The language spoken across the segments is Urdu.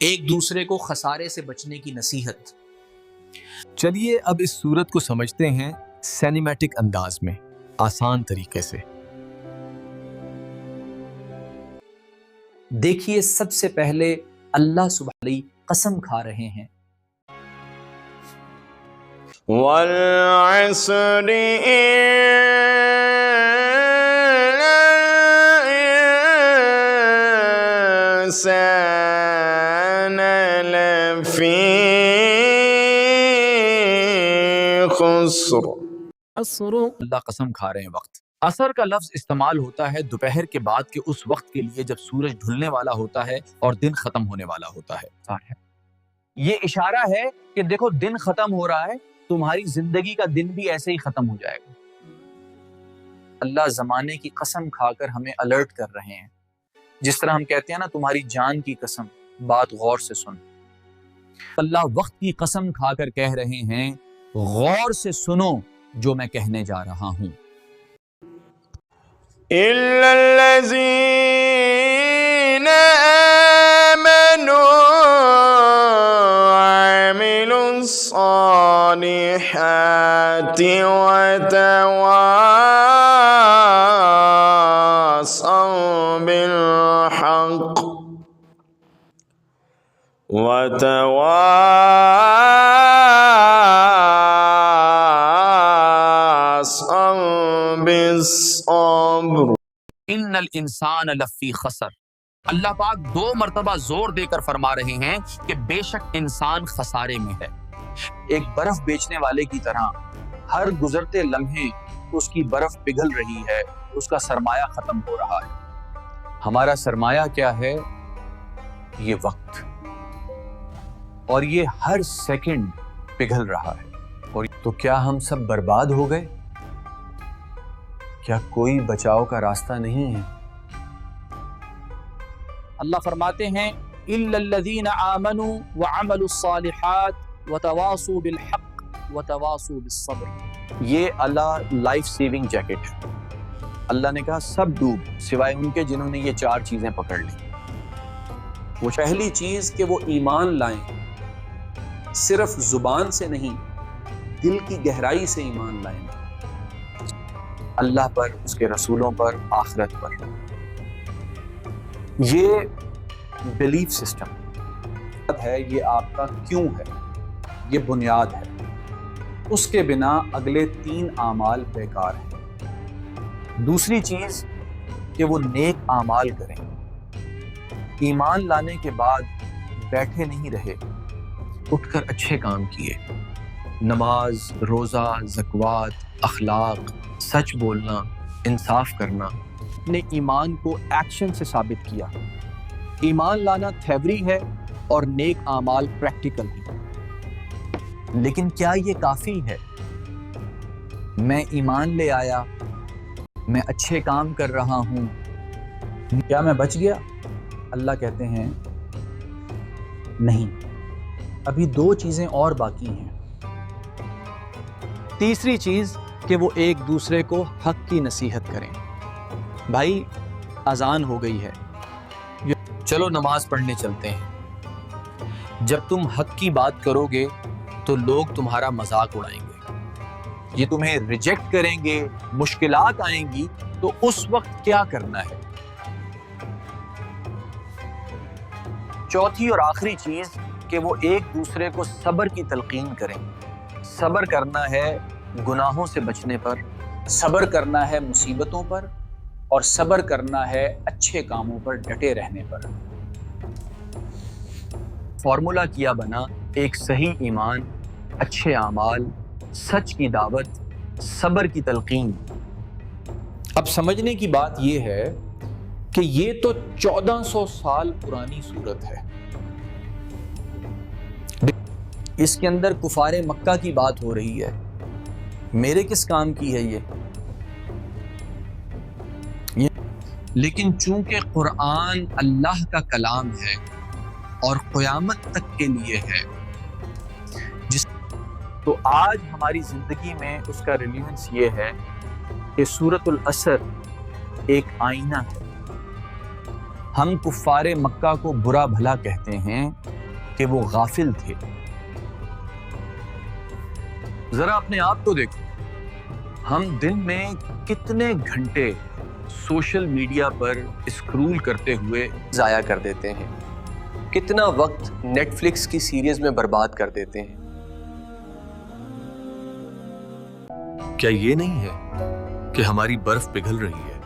ایک دوسرے کو خسارے سے بچنے کی نصیحت۔ چلیے اب اس سورت کو سمجھتے ہیں سینیمیٹک انداز میں، آسان طریقے سے۔ دیکھیے سب سے پہلے اللہ سبحانہ قسم کھا رہے ہیں، والعصر الإنسان لفی خسر۔ اللہ قسم کھا رہے ہیں وقت۔ عصر کا لفظ استعمال ہوتا ہے دوپہر کے بعد کے اس وقت کے لیے جب سورج ڈھلنے والا ہوتا ہے اور دن ختم ہونے والا ہوتا ہے۔ یہ اشارہ ہے کہ دیکھو دن ختم ہو رہا ہے، تمہاری زندگی کا دن بھی ایسے ہی ختم ہو جائے گا۔ اللہ زمانے کی قسم کھا کر ہمیں الرٹ کر رہے ہیں، جس طرح ہم کہتے ہیں نا تمہاری جان کی قسم، بات غور سے سن۔ اللہ وقت کی قسم کھا کر کہہ رہے ہیں غور سے سنو جو میں کہنے جا رہا ہوں۔ إِلَّا الَّذِينَ آمَنُوا وَعَمِلُوا الصَّالِحَاتِ وَتَوَاصَوْا بِالْحَقِّ بالصبر۔ ان الانسان لفی خسر۔ اللہ پاک دو مرتبہ زور دے کر فرما رہے ہیں کہ بے شک انسان خسارے میں ہے۔ ایک برف بیچنے والے کی طرح ہر گزرتے لمحے اس کی برف پگھل رہی ہے، اس کا سرمایہ ختم ہو رہا ہے۔ ہمارا سرمایہ کیا ہے؟ یہ وقت، اور یہ ہر سیکنڈ پگھل رہا ہے۔ اور تو کیا ہم سب برباد ہو گئے؟ کیا کوئی بچاؤ کا راستہ نہیں ہے؟ اللہ فرماتے ہیں إِلَّا الَّذِينَ آمَنُوا وَعَمَلُوا الصَّالِحَاتِ وَتَوَاصُوا بِالْحَقِّ وَتَوَاصُوا بِالصَّبْرِ۔ یہ اللہ لائف سیونگ جیکٹ ہے۔ اللہ نے کہا سب ڈوب سوائے ان کے جنہوں نے یہ چار چیزیں پکڑ لی۔ وہ پہلی چیز کہ وہ ایمان لائیں، صرف زبان سے نہیں، دل کی گہرائی سے ایمان لائیں، اللہ پر، اس کے رسولوں پر، آخرت پر۔ یہ بلیف سسٹم ہے، یہ آپ کا کیوں ہے، یہ بنیاد ہے۔ اس کے بنا اگلے 3 اعمال بیکار ہیں۔ دوسری چیز کہ وہ نیک اعمال کریں، ایمان لانے کے بعد بیٹھے نہیں رہے، اٹھ کر اچھے کام کیے، نماز، روزہ، زکوٰۃ، اخلاق، سچ بولنا، انصاف کرنا۔ اپنے ایمان کو ایکشن سے ثابت کیا۔ ایمان لانا تھیوری ہے اور نیک اعمال پریکٹیکل ہے۔ لیکن کیا یہ کافی ہے؟ میں ایمان لے آیا، میں اچھے کام کر رہا ہوں، کیا میں بچ گیا؟ اللہ کہتے ہیں نہیں، ابھی 2 چیزیں اور باقی ہیں۔ تیسری چیز کہ وہ ایک دوسرے کو حق کی نصیحت کریں۔ بھائی اذان ہو گئی ہے، چلو نماز پڑھنے چلتے ہیں۔ جب تم حق کی بات کرو گے تو لوگ تمہارا مذاق اڑائیں گے، یہ تمہیں ریجیکٹ کریں گے، مشکلات آئیں گی، تو اس وقت کیا کرنا ہے؟ چوتھی اور آخری چیز کہ وہ ایک دوسرے کو صبر کی تلقین کریں۔ صبر کرنا ہے گناہوں سے بچنے پر، صبر کرنا ہے مصیبتوں پر، اور صبر کرنا ہے اچھے کاموں پر ڈٹے رہنے پر۔ فارمولا کیا بنا ایک صحیح ایمان، اچھے اعمال، سچ کی دعوت، صبر کی تلقین۔ اب سمجھنے کی بات یہ ہے کہ یہ تو 1400 سال پرانی صورت ہے، اس کے اندر کفار مکہ کی بات ہو رہی ہے۔ میرے کس کام کی ہے یہ؟ لیکن چونکہ قرآن اللہ کا کلام ہے اور قیامت تک کے لیے ہے، تو آج ہماری زندگی میں اس کا ریلیونس یہ ہے کہ سورۃ العصر ایک آئینہ ہے۔ ہم کفار مکہ کو برا بھلا کہتے ہیں، کہ وہ غافل تھے۔ ذرا اپنے آپ کو دیکھو، ہم دن میں کتنے گھنٹے سوشل میڈیا پر اسکرول کرتے ہوئے ضائع کر دیتے ہیں، کتنا وقت نیٹ فلکس کی سیریز میں برباد کر دیتے ہیں۔ کیا یہ نہیں ہے کہ ہماری برف پگھل رہی ہے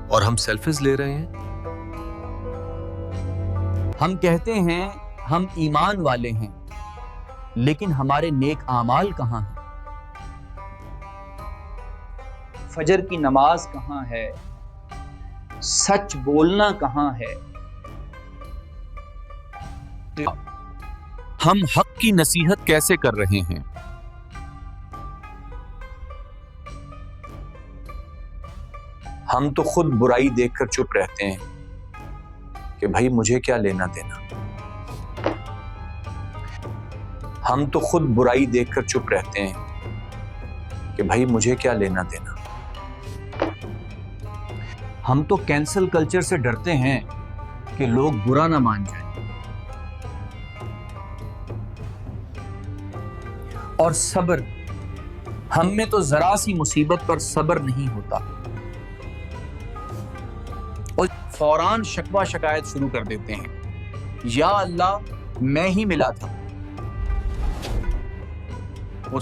اور ہم سیلفیز لے رہے ہیں؟ ہم کہتے ہیں ہم ایمان والے ہیں، لیکن ہمارے نیک اعمال کہاں ہیں؟ فجر کی نماز کہاں ہے؟ سچ بولنا کہاں ہے؟ ہم حق کی نصیحت کیسے کر رہے ہیں؟ ہم تو خود برائی دیکھ کر چپ رہتے ہیں کہ بھائی مجھے کیا لینا دینا۔ ہم تو خود برائی دیکھ کر چپ رہتے ہیں کہ بھائی مجھے کیا لینا دینا۔ ہم تو کینسل کلچر سے ڈرتے ہیں کہ لوگ برا نہ مان جائیں، اور صبر، ہم میں تو ذرا سی مصیبت پر صبر نہیں ہوتا اور فوراً شکوہ شکایت شروع کر دیتے ہیں، یا اللہ میں ہی ملا تھا۔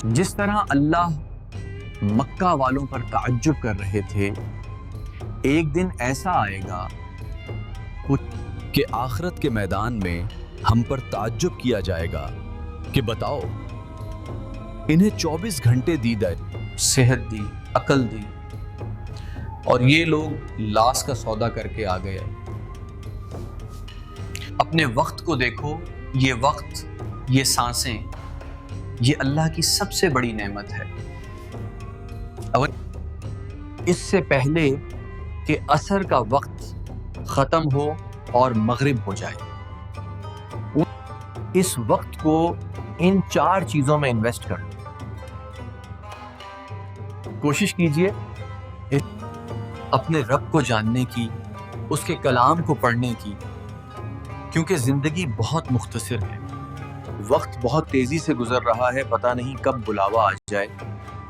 جس طرح اللہ مکہ والوں پر تعجب کر رہے تھے، ایک دن ایسا آئے گا کہ آخرت کے میدان میں ہم پر تعجب کیا جائے گا کہ بتاؤ انہیں 24 گھنٹے دی گئے، صحت دی، عقل دی، اور یہ لوگ لاس کا سودا کر کے آ گئے۔ اپنے وقت کو دیکھو، یہ وقت، یہ سانسیں، یہ اللہ کی سب سے بڑی نعمت ہے۔ اور اس سے پہلے کہ عصر کا وقت ختم ہو اور مغرب ہو جائے، اس وقت کو ان 4 چیزوں میں انویسٹ کر لو۔ کوشش کیجئے اپنے رب کو جاننے کی، اس کے کلام کو پڑھنے کی، کیونکہ زندگی بہت مختصر ہے، وقت بہت تیزی سے گزر رہا ہے، پتہ نہیں کب بلاوا آ جائے،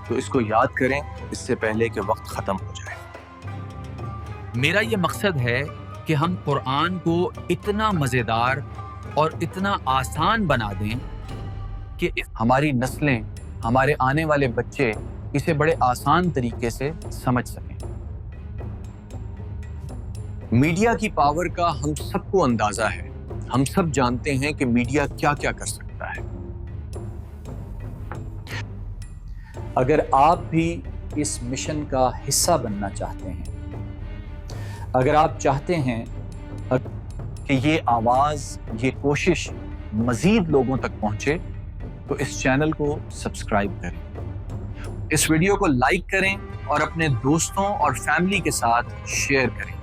تو اس کو یاد کریں اس سے پہلے کہ وقت ختم ہو جائے۔ میرا یہ مقصد ہے کہ ہم قرآن کو اتنا مزیدار اور اتنا آسان بنا دیں کہ ہماری نسلیں، ہمارے آنے والے بچے اسے بڑے آسان طریقے سے سمجھ سکیں۔ میڈیا کی پاور کا ہم سب کو اندازہ ہے، ہم سب جانتے ہیں کہ میڈیا کیا کیا کر سکتا ہے۔ اگر آپ بھی اس مشن کا حصہ بننا چاہتے ہیں، اگر آپ چاہتے ہیں کہ یہ آواز، یہ کوشش مزید لوگوں تک پہنچے، تو اس چینل کو سبسکرائب کریں، اس ویڈیو کو لائک کریں اور اپنے دوستوں اور فیملی کے ساتھ شیئر کریں۔